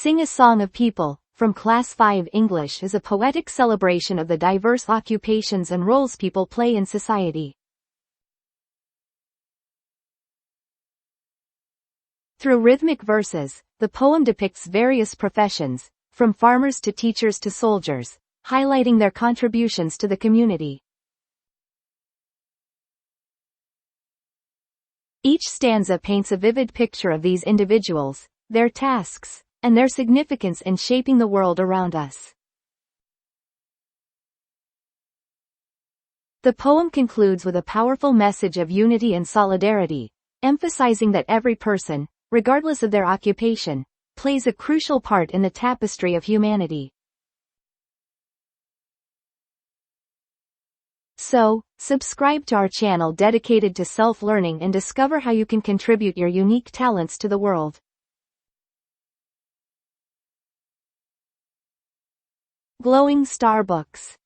Sing a Song of People, from Class 5 English is a poetic celebration of the diverse occupations and roles people play in society. Through rhythmic verses, the poem depicts various professions, from farmers to teachers to soldiers, highlighting their contributions to the community. Each stanza paints a vivid picture of these individuals, their tasks, and their significance in shaping the world around us. The poem concludes with a powerful message of unity and solidarity, emphasizing that every person, regardless of their occupation, plays a crucial part in the tapestry of humanity. So, subscribe to our channel dedicated to self-learning and discover how you can contribute your unique talents to the world. Glowing Star Books.